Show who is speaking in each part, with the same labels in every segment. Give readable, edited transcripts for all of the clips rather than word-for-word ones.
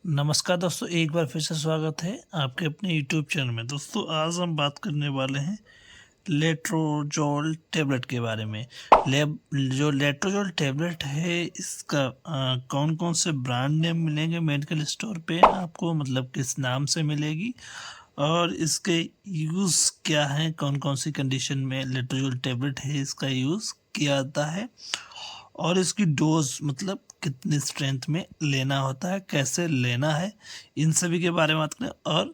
Speaker 1: नमस्कार दोस्तों, एक बार फिर से स्वागत है आपके अपने यूट्यूब चैनल में। दोस्तों आज हम बात करने वाले हैं लेट्रोजोल टैबलेट के बारे में। जो लेट्रोजोल टैबलेट है इसका कौन कौन से ब्रांड नेम मिलेंगे मेडिकल स्टोर पे आपको, मतलब किस नाम से मिलेगी, और इसके यूज़ क्या है, कौन कौन सी कंडीशन में लेट्रोजोल टैबलेट है इसका यूज़ किया जाता है, और इसकी डोज मतलब कितनी स्ट्रेंथ में लेना होता है, कैसे लेना है, इन सभी के बारे में बात करें। और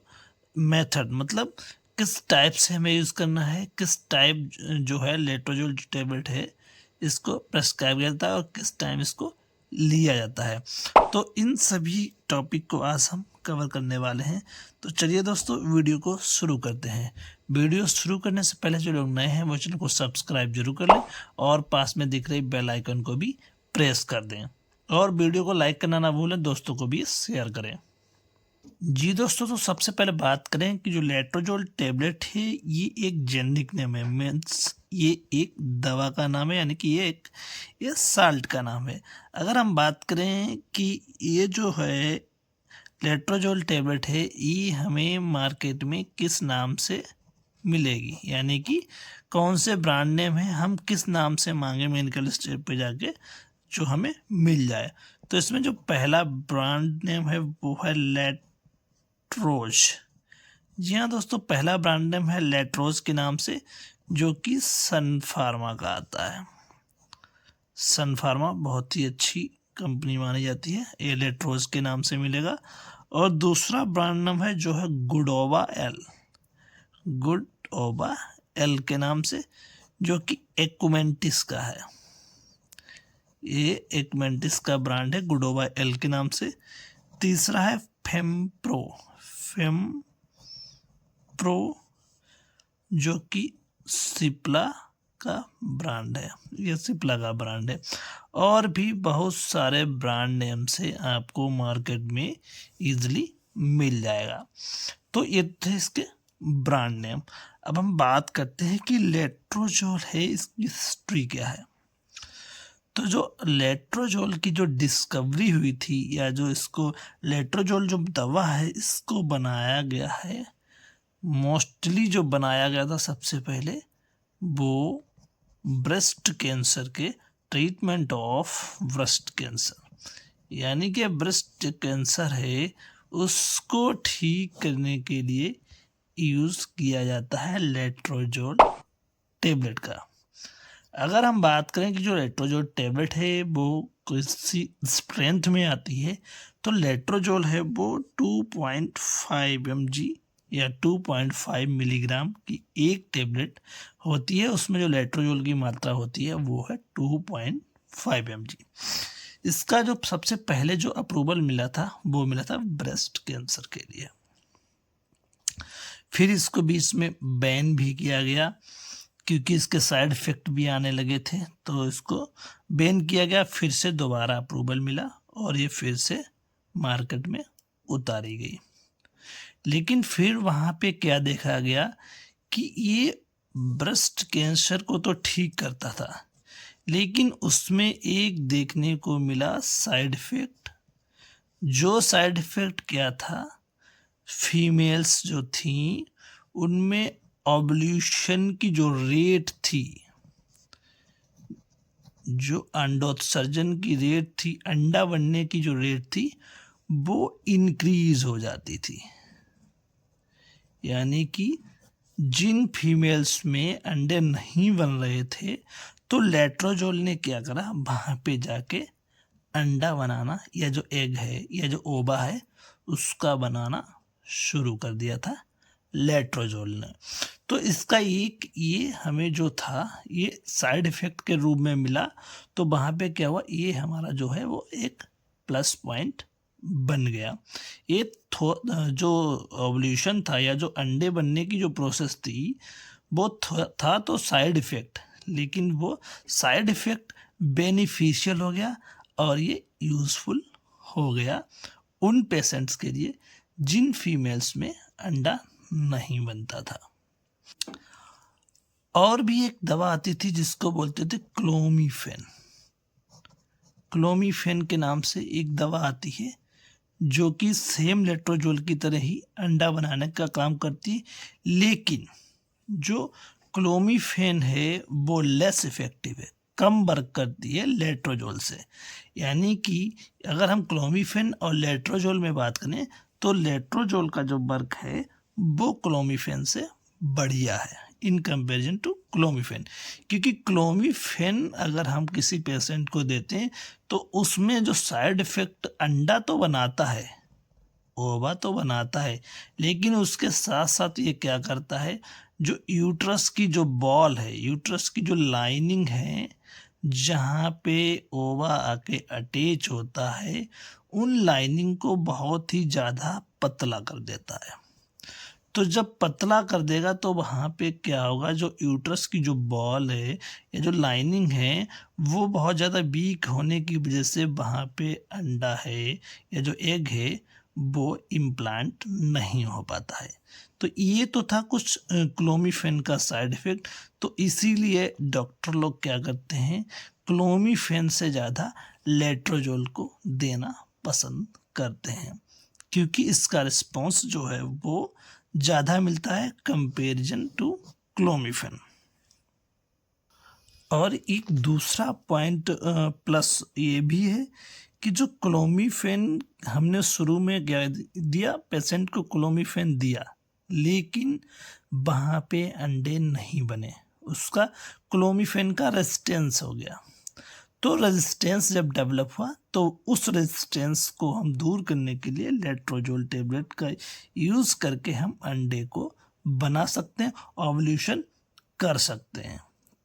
Speaker 1: मेथड मतलब किस टाइप से हमें यूज़ करना है, किस टाइप जो है लेट्रोजोल टैबलेट है इसको प्रेस्क्राइब किया जाता है और किस टाइम इसको लिया जाता है। तो इन सभी टॉपिक को आज हम कवर करने वाले हैं। तो चलिए दोस्तों वीडियो को शुरू करते हैं। वीडियो शुरू करने से पहले जो लोग नए हैं वो चैनल को सब्सक्राइब जरूर कर लें और पास में दिख रही बेल आइकन को भी प्रेस कर दें, और वीडियो को लाइक करना ना भूलें, दोस्तों को भी शेयर करें। जी दोस्तों, तो सबसे पहले बात करें कि जो लेट्रोजोल टैबलेट है ये एक जेनेरिक नेम है, मीन्स ये एक दवा का नाम है, यानी कि ये साल्ट का नाम है। अगर हम बात करें कि ये जो है लेट्रोजोल टैबलेट है ये हमें मार्केट में किस नाम से मिलेगी, यानी कि कौन से ब्रांड नेम है, हम किस नाम से मांगे मेडिकल स्टोर पे जाके जो हमें मिल जाए। तो इसमें जो पहला ब्रांड नेम है वो है लेट्रोज। जी हाँ दोस्तों, पहला ब्रांड नेम है लेट्रोज के नाम से, जो कि सन फार्मा का आता है। सन फार्मा बहुत ही अच्छी कंपनी मानी जाती है, ये लेट्रोज के नाम से मिलेगा। और दूसरा ब्रांड नाम है जो है गुडोवा एल के नाम से, जो कि एक्मेंटिस का है। ये एक्मेंटिस का ब्रांड है गुडोवा एल के नाम से। तीसरा है फेमप्रो, जो कि सिप्ला का ब्रांड है, ये सिप्ला का ब्रांड है। और भी बहुत सारे ब्रांड नेम से आपको मार्केट में इजीली मिल जाएगा। तो ये थे इसके ब्रांड नेम। अब हम बात करते हैं कि लेट्रोजोल है इसकी हिस्ट्री क्या है। तो जो लेट्रोजोल की जो डिस्कवरी हुई थी, या जो इसको लेट्रोजोल जो दवा है इसको बनाया गया है, मोस्टली जो बनाया गया था सबसे पहले वो ब्रेस्ट कैंसर के ट्रीटमेंट ऑफ ब्रेस्ट कैंसर, यानी कि ब्रेस्ट कैंसर है उसको ठीक करने के लिए यूज़ किया जाता है लेट्रोजोल टैबलेट का। अगर हम बात करें कि जो लेट्रोजोल टैबलेट है वो किसी स्ट्रेंथ में आती है, तो लेट्रोजोल है वो 2.5 mg या 2.5 मिलीग्राम की एक टैबलेट होती है। उसमें जो लेट्रोजोल की मात्रा होती है वो है 2.5 mg। इसका जो सबसे पहले जो अप्रूवल मिला था वो मिला था ब्रेस्ट कैंसर के लिए। फिर इसको बीच में बैन भी किया गया क्योंकि इसके साइड इफ़ेक्ट भी आने लगे थे, तो इसको बैन किया गया। फिर से दोबारा अप्रूवल मिला और ये फिर से मार्केट में उतारी गई। लेकिन फिर वहाँ पे क्या देखा गया कि ये ब्रेस्ट कैंसर को तो ठीक करता था, लेकिन उसमें एक देखने को मिला साइड इफ़ेक्ट। जो साइड इफ़ेक्ट क्या था, फीमेल्स जो थी उनमें ओवल्यूशन की जो रेट थी, जो अंडोत्सर्जन की रेट थी, अंडा बनने की जो रेट थी वो इंक्रीज हो जाती थी। यानी कि जिन फीमेल्स में अंडे नहीं बन रहे थे, तो लेट्रोजोल ने क्या करा, वहाँ पे जाके अंडा बनाना, या जो एग है या जो ओवा है उसका बनाना शुरू कर दिया था लेट्रोजोल ने। तो इसका एक ये हमें जो था ये साइड इफ़ेक्ट के रूप में मिला। तो वहाँ पे क्या हुआ, ये हमारा जो है वो एक प्लस पॉइंट बन गया। ये जो ओवल्यूशन था या जो अंडे बनने की जो प्रोसेस थी वो था तो साइड इफ़ेक्ट, लेकिन वो साइड इफ़ेक्ट बेनिफिशियल हो गया और ये यूज़फुल हो गया उन पेशेंट्स के लिए जिन फीमेल्स में अंडा नहीं बनता था। और भी एक दवा आती थी जिसको बोलते थे क्लोमीफेन के नाम से एक दवा आती है जो कि सेम लेट्रोजोल की तरह ही अंडा बनाने का काम करती है, लेकिन जो क्लोमीफेन है वो लेस इफेक्टिव है, कम वर्क करती है लेट्रोजोल से। यानी कि अगर हम क्लोमीफेन और लेट्रोजोल में बात करें तो लेट्रोजोल का जो वर्क है वो क्लोमीफेन से बढ़िया है इन कंपैरिजन टू क्लोमीफेन। क्योंकि क्लोमीफेन अगर हम किसी पेशेंट को देते हैं तो उसमें जो साइड इफेक्ट, अंडा तो बनाता है, ओवा तो बनाता है, लेकिन उसके साथ साथ ये क्या करता है, जो यूट्रस की जो बॉल है, यूट्रस की जो लाइनिंग है जहाँ पे ओवा आके अटैच होता है, उन लाइनिंग को बहुत ही ज़्यादा पतला कर देता है। तो जब पतला कर देगा तो वहाँ पे क्या होगा, जो यूट्रस की जो बॉल है या जो लाइनिंग है वो बहुत ज़्यादा वीक होने की वजह से वहाँ पे अंडा है या जो एग है वो इम्प्लांट नहीं हो पाता है। तो ये तो था कुछ क्लोमीफेन का साइड इफ़ेक्ट। तो इसीलिए डॉक्टर लोग क्या करते हैं, क्लोमीफेन से ज़्यादा लेट्रोजोल को देना पसंद करते हैं, क्योंकि इसका रिस्पॉन्स जो है वो ज़्यादा मिलता है कंपेरिजन टू क्लोमीफेन। और एक दूसरा पॉइंट प्लस ये भी है कि जो क्लोमीफेन हमने शुरू में क्या दिया, पेशेंट को क्लोमीफेन दिया, लेकिन वहाँ पे अंडे नहीं बने, उसका क्लोमीफेन का रेजिस्टेंस हो गया। तो रेजिस्टेंस जब डेवलप हुआ तो उस रेजिस्टेंस को हम दूर करने के लिए लेट्रोजोल टेबलेट का यूज़ करके हम अंडे को बना सकते हैं, ओवल्यूशन कर सकते हैं।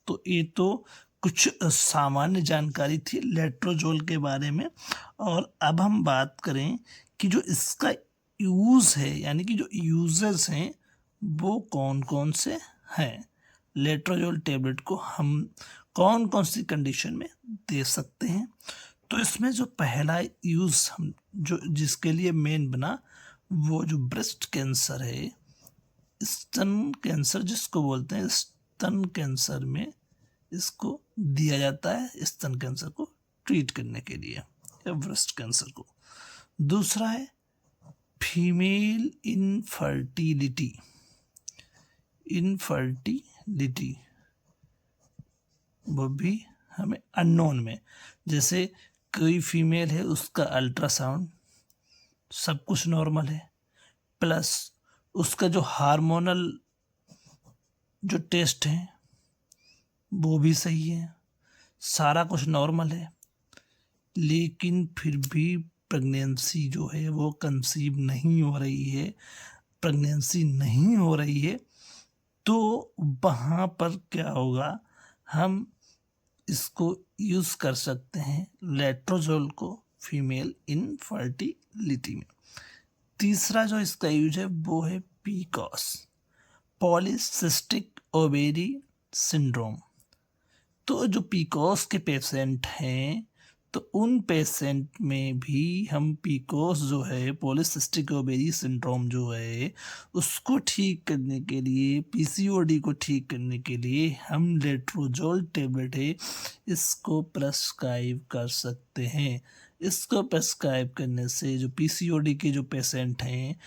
Speaker 1: तो ये तो कुछ सामान्य जानकारी थी लेट्रोजोल के बारे में। और अब हम बात करें कि जो इसका यूज़ है, यानी कि जो यूजेस हैं वो कौन कौन से हैं, लेट्रोजोल टेबलेट को हम कौन कौन सी कंडीशन में दे सकते हैं। तो इसमें जो पहला यूज़ हम जो जिसके लिए मेन बना, वो जो ब्रेस्ट कैंसर है, स्तन कैंसर जिसको बोलते हैं, स्तन कैंसर में इसको दिया जाता है, स्तन कैंसर को ट्रीट करने के लिए या ब्रेस्ट कैंसर को। दूसरा है फीमेल इनफर्टिलिटी, वो भी हमें अननोन में, जैसे कोई फीमेल है उसका अल्ट्रासाउंड सब कुछ नॉर्मल है, प्लस उसका जो हार्मोनल जो टेस्ट है वो भी सही है, सारा कुछ नॉर्मल है, लेकिन फिर भी प्रेगनेंसी जो है वो कंसीव नहीं हो रही है, प्रेगनेंसी नहीं हो रही है, तो वहाँ पर क्या होगा, हम इसको यूज़ कर सकते हैं लेट्रोजोल को फीमेल इनफर्टिलिटी में। तीसरा जो इसका यूज है वो है पीकॉस, पॉलीसिस्टिक ओवेरी सिंड्रोम। तो जो पीकॉस के पेशेंट हैं तो उन पेशेंट में भी हम पीकॉस जो है, पॉलीसिस्टिक ओवेरी सिंड्रोम जो है, उसको ठीक करने के लिए, पीसीओडी को ठीक करने के लिए हम लेट्रोजोल टेबलेट है इसको प्रेस्क्राइब कर सकते हैं। इसको प्रेस्क्राइब करने से जो पीसीओडी के जो पेशेंट हैं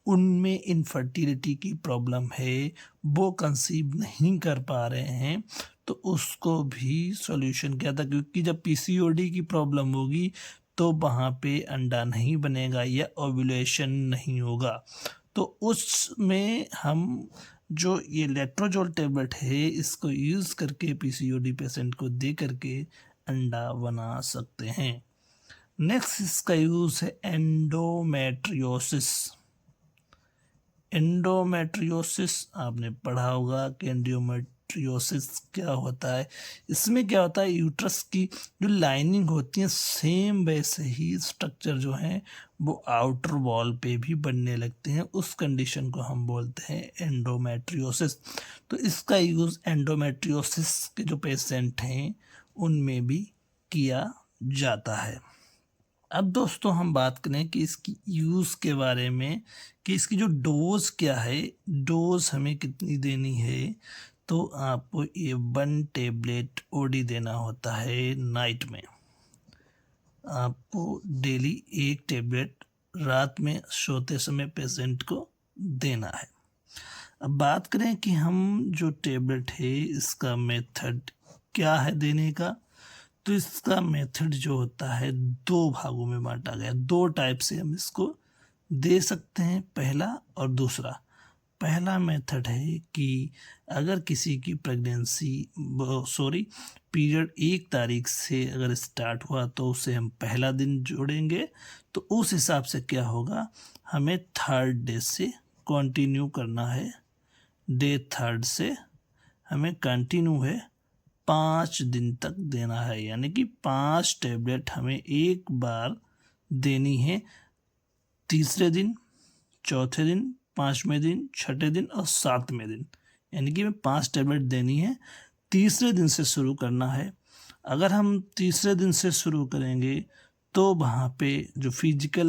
Speaker 1: उनमें इनफर्टिलिटी की प्रॉब्लम है, वो कंसीव नहीं कर पा रहे हैं, तो उसको भी सॉल्यूशन किया था। क्योंकि जब पीसीओडी की प्रॉब्लम होगी तो वहाँ पे अंडा नहीं बनेगा या ओव्यूलेशन नहीं होगा, तो उसमें हम जो ये लेट्रोजोल टेबलेट है इसको यूज़ करके पीसीओडी पेशेंट को दे करके अंडा बना सकते हैं। नेक्स्ट इसका यूज़ है एंडोमेट्रियोसिस। एंडोमेट्रियोसिस आपने पढ़ा होगा कि एंडोमेट्रियोसिस क्या होता है। इसमें क्या होता है, यूट्रस की जो लाइनिंग होती है सेम वैसे ही स्ट्रक्चर जो है वो आउटर वॉल पे भी बनने लगते हैं, उस कंडीशन को हम बोलते हैं एंडोमेट्रियोसिस। तो इसका यूज़ एंडोमेट्रियोसिस के जो पेशेंट हैं उनमें भी किया जाता है। अब दोस्तों हम बात करें कि इसकी यूज़ के बारे में कि इसकी जो डोज क्या है, डोज हमें कितनी देनी है। तो आपको ये 1 टेबलेट ओडी देना होता है नाइट में, आपको डेली 1 टेबलेट रात में सोते समय पेशेंट को देना है। अब बात करें कि हम जो टेबलेट है इसका मेथड क्या है देने का, तो इसका मेथड जो होता है 2 भागों में बांटा गया। 2 टाइप से हम इसको दे सकते हैं, पहला और दूसरा। पहला मेथड है कि अगर किसी की पीरियड 1 तारीख से अगर स्टार्ट हुआ तो उसे हम पहला दिन जोड़ेंगे, तो उस हिसाब से क्या होगा, हमें 3rd डे से कंटिन्यू करना है। डे 3rd से हमें कंटिन्यू है 5 दिन तक देना है, यानी कि 5 टेबलेट हमें एक बार देनी है। तीसरे दिन, चौथे दिन, 5वें दिन, 6ठे दिन और 7वें दिन, यानी कि 5 टेबलेट देनी है। तीसरे दिन से शुरू करना है। अगर हम तीसरे दिन से शुरू करेंगे तो वहाँ पे जो फिजिकल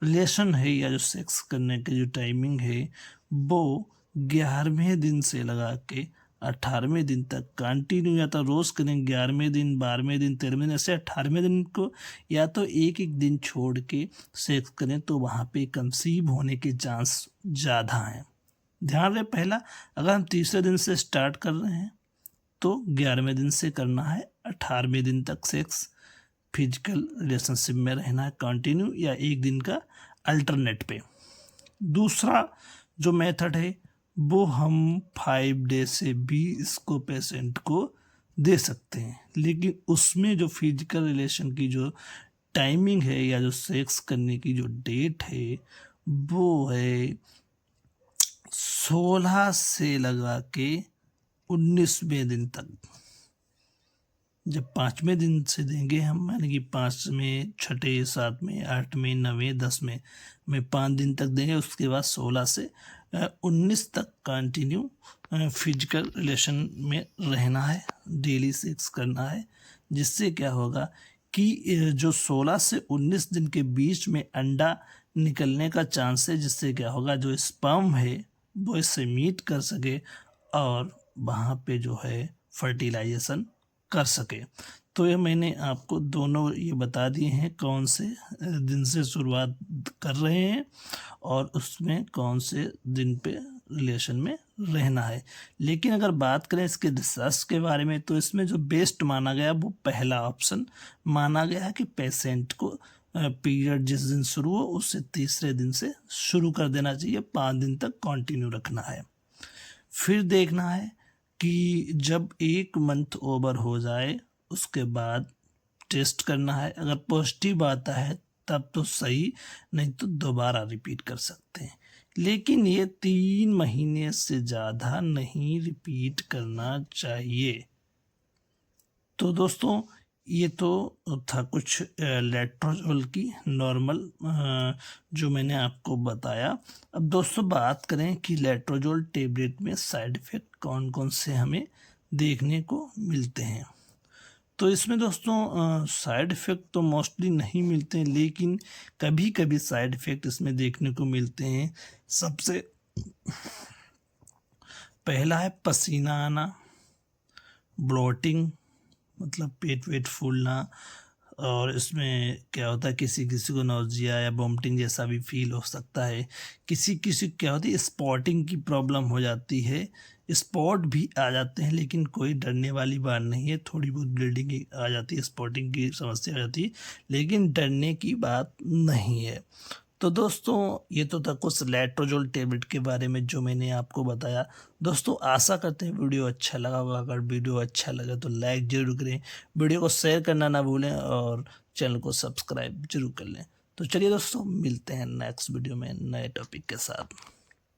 Speaker 1: रिलेशन है या जो सेक्स करने की जो टाइमिंग है वो 11वें दिन से लगा के 18वें दिन तक कंटिन्यू, या तो रोज़ करें 11वें दिन, 12वें दिन, 13वें दिन, ऐसे 18वें दिन को या तो एक एक दिन छोड़ के सेक्स करें तो वहाँ पे कंसीव होने के चांस ज़्यादा हैं। ध्यान रहे, पहला अगर हम तीसरे दिन से स्टार्ट कर रहे हैं तो 11वें दिन से करना है, 18वें दिन तक सेक्स फिजिकल रिलेशनशिप में रहना है कंटिन्यू, या एक दिन का अल्टरनेट पे। दूसरा जो मेथड है वो हम 5 डे से भी इसको पेशेंट को दे सकते हैं, लेकिन उसमें जो फिजिकल रिलेशन की जो टाइमिंग है या जो सेक्स करने की जो डेट है वो है 16 से लगा के 19वें दिन तक। जब 5वें दिन से देंगे हम, यानी कि 5वें, 6ठे, 7वें, 8वें, 9वें, 10वें में 5 दिन तक देंगे। उसके बाद 16 से 19 तक कंटिन्यू फिजिकल रिलेशन में रहना है, डेली सेक्स करना है, जिससे क्या होगा कि जो 16 से 19 दिन के बीच में अंडा निकलने का चांस है, जिससे क्या होगा जो स्पर्म है वो इससे मीट कर सके और वहाँ पे जो है फर्टिलाइजेशन कर सके। तो ये मैंने आपको दोनों ये बता दिए हैं कौन से दिन से शुरुआत कर रहे हैं और उसमें कौन से दिन पे रिलेशन में रहना है। लेकिन अगर बात करें इसके रिसर्च के बारे में तो इसमें जो बेस्ट माना गया वो पहला ऑप्शन माना गया कि पेशेंट को पीरियड जिस दिन शुरू हो उससे तीसरे दिन से शुरू कर देना चाहिए, 5 दिन तक कंटिन्यू रखना है। फिर देखना है कि जब 1 मंथ ओवर हो जाए उसके बाद टेस्ट करना है। अगर पॉजिटिव आता है तब तो सही, नहीं तो दोबारा रिपीट कर सकते हैं, लेकिन ये 3 महीने से ज़्यादा नहीं रिपीट करना चाहिए। तो दोस्तों ये तो था कुछ लेट्रोजोल की नॉर्मल जो मैंने आपको बताया। अब दोस्तों बात करें कि लेट्रोजोल टेबलेट में साइड इफ़ेक्ट कौन कौन से हमें देखने को मिलते हैं। तो इसमें दोस्तों साइड इफ़ेक्ट तो मोस्टली नहीं मिलते हैं, लेकिन कभी कभी साइड इफ़ेक्ट इसमें देखने को मिलते हैं। सबसे पहला है पसीना आना, ब्लोटिंग मतलब पेट वेट फूलना, और इसमें क्या होता है किसी किसी को नौजिया या वोमिटिंग जैसा भी फील हो सकता है। किसी किसी क्या होती है स्पॉटिंग की प्रॉब्लम हो जाती है, स्पॉट भी आ जाते हैं, लेकिन कोई डरने वाली बात नहीं है। थोड़ी बहुत ब्लीडिंग आ जाती है, स्पॉटिंग की समस्या आ जाती है, लेकिन डरने की बात नहीं है। तो दोस्तों ये तो था कुछ लेट्रोजोल टेबलेट के बारे में जो मैंने आपको बताया। दोस्तों आशा करते हैं वीडियो अच्छा लगा होगा। अगर वीडियो अच्छा लगे तो लाइक ज़रूर करें, वीडियो को शेयर करना ना भूलें और चैनल को सब्सक्राइब जरूर कर लें। तो चलिए दोस्तों मिलते हैं नेक्स्ट वीडियो में नए टॉपिक के साथ।